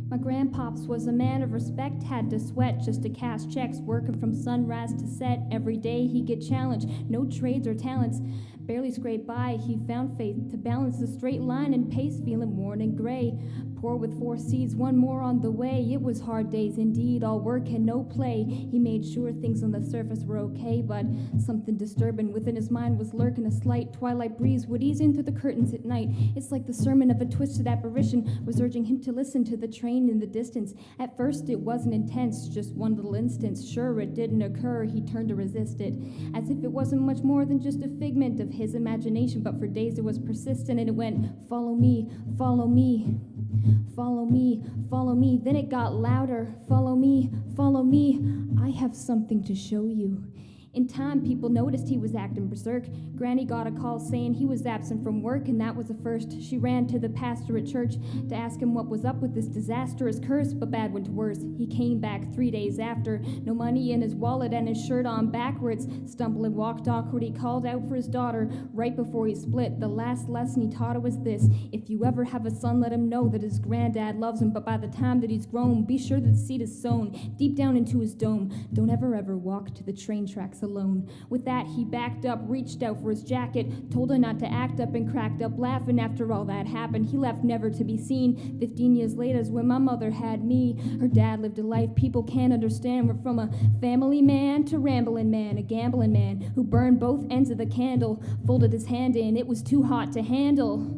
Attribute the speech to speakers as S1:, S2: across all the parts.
S1: My grandpops was a man of respect, had to sweat just to cash checks, working from sunrise to set. Every day he'd get challenged, no trades or talents, barely scraped by. He found faith to balance the straight line and pace, feeling worn and gray. Poor with 4 seeds, one more on the way. It was hard days indeed, all work and no play. He made sure things on the surface were okay, but something disturbing within his mind was lurking. A slight twilight breeze would ease in through the curtains at night. It's like the sermon of a twisted apparition was urging him to listen to the train in the distance. At first it wasn't intense, just one little instance. Sure, it didn't occur, he turned to resist it, as if it wasn't much more than just a figment of his imagination. But for days it was persistent, and it went, follow me, follow me. Follow me, follow me. Then it got louder. Follow me, follow me. I have something to show you. In time, people noticed he was acting berserk. Granny got a call saying he was absent from work, and that was a first. She ran to the pastor at church to ask him what was up with this disastrous curse, but bad went to worse. He came back 3 days after, no money in his wallet and his shirt on backwards. Stumbling, walked awkward, he called out for his daughter right before he split. The last lesson he taught her was this: if you ever have a son, let him know that his granddad loves him, but by the time that he's grown, be sure that the seed is sown deep down into his dome. Don't ever walk to the train tracks alone. With that, he backed up, reached out for his jacket, told her not to act up, and cracked up laughing. After all that happened, he left never to be seen. 15 years later is when my mother had me. Her dad lived a life people can't understand. We're from a family man to rambling man, a gambling man who burned both ends of the candle, folded his hand in, it was too hot to handle.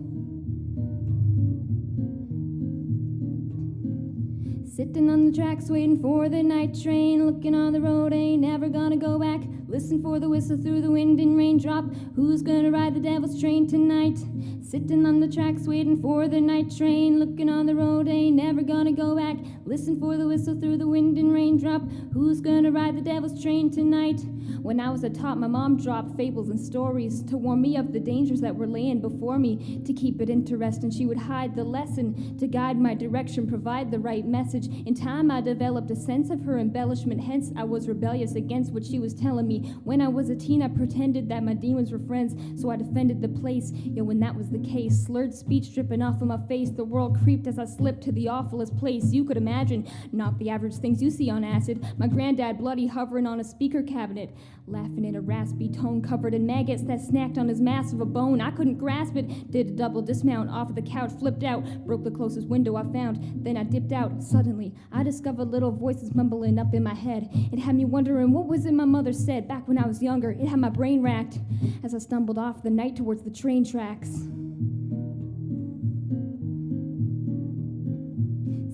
S1: Sitting on the tracks, waiting for the night train, looking on the road, ain't never gonna go back. Listen for the whistle through the wind and raindrop. Who's gonna ride the devil's train tonight? Sitting on the tracks, waiting for the night train, looking on the road, ain't never gonna go back. Listen for the whistle through the wind and raindrop. Who's gonna ride the devil's train tonight? When I was a tot, my mom dropped fables and stories to warn me of the dangers that were laying before me. To keep it interesting, she would hide the lesson to guide my direction, provide the right message. In time, I developed a sense of her embellishment, hence I was rebellious against what she was telling me. When I was a teen, I pretended that my demons were friends, so I defended the place. Yo, when that was the case, slurred speech dripping off of my face, the world creeped as I slipped to the awfulest place you could imagine. Not the average things you see on acid. My granddad bloody hovering on a speaker cabinet, laughing in a raspy tone covered in maggots that snacked on his mass of a bone. I couldn't grasp it, did a double dismount off of the couch, flipped out, broke the closest window I found, then I dipped out. Suddenly, I discovered little voices mumbling up in my head. It had me wondering what was it my mother said back when I was younger. It had my brain racked as I stumbled off the night towards the train tracks.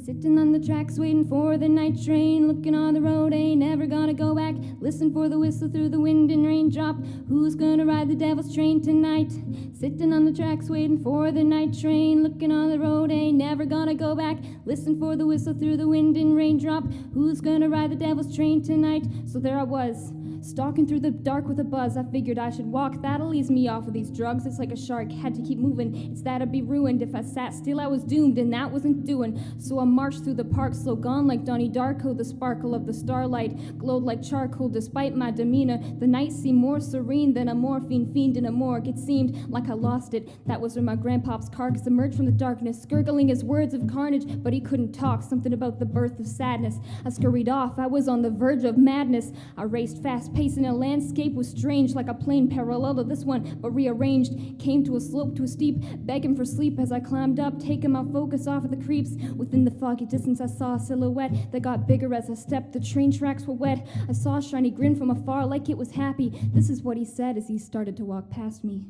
S1: Sitting on the tracks, waiting for the night train, looking on the road, ain't never gonna go back. Listen for the whistle through the wind and raindrop. Who's gonna ride the devil's train tonight? Sitting on the tracks, waiting for the night train, looking on the road, ain't never gonna go back. Listen for the whistle through the wind and raindrop. Who's gonna ride the devil's train tonight? So there I was, stalking through the dark with a buzz. I figured I should walk, that'll ease me off of these drugs. It's like a shark, had to keep moving. It's that I'd be ruined if I sat still. I was doomed, and that wasn't doing. So I marched through the park, slow gone like Donnie Darko. The sparkle of the starlight glowed like charcoal despite my demeanor. The night seemed more serene than a morphine fiend in a morgue. It seemed like I lost it. That was when my grandpop's carcass emerged from the darkness, gurgling his words of carnage, but he couldn't talk. Something about the birth of sadness. I scurried off, I was on the verge of madness. I raced fast, pacing a landscape was strange, like a plane parallel to this one, but rearranged. Came to a slope, to a steep, begging for sleep as I climbed up, taking my focus off of the creeps. Within the foggy distance, I saw a silhouette that got bigger as I stepped. The train tracks were wet. I saw a shiny grin from afar, like it was happy. This is what he said as he started to walk past me.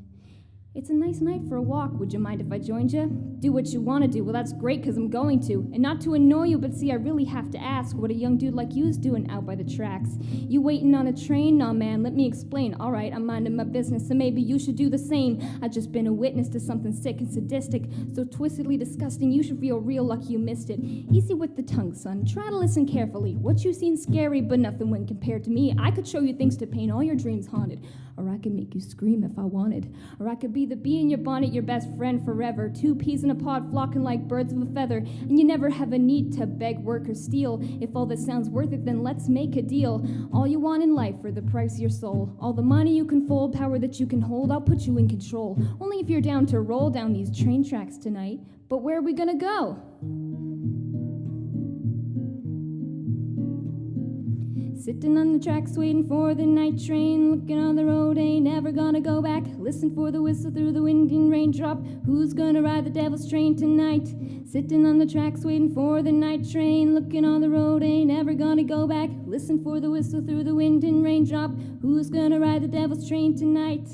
S1: It's a nice night for a walk. Would you mind if I joined you? Do what you want to do. Well, that's great, because I'm going to. And not to annoy you, but see, I really have to ask what a young dude like you is doing out by the tracks. You waiting on a train? Nah, man, let me explain. All right, I'm minding my business, so maybe you should do the same. I've just been a witness to something sick and sadistic, so twistedly disgusting, you should feel real lucky you missed it. Easy with the tongue, son. Try to listen carefully. What you seen scary, but nothing when compared to me. I could show you things to paint all your dreams haunted. Or I could make you scream if I wanted. Or I could be the bee in your bonnet, your best friend forever. Two peas in a pod flocking like birds of a feather. And you never have a need to beg, work, or steal. If all this sounds worth it, then let's make a deal. All you want in life for the price of your soul. All the money you can fold, power that you can hold, I'll put you in control. Only if you're down to roll down these train tracks tonight. But where are we gonna go? Sitting on the tracks waiting for the night train. Looking on the road, ain't never gonna go back. Listen for the whistle through the wind and raindrop. Who's gonna ride the devil's train tonight? Sitting on the tracks waiting for the night train. Looking on the road, ain't never gonna go back. Listen for the whistle through the wind and raindrop. Who's gonna ride the devil's train tonight?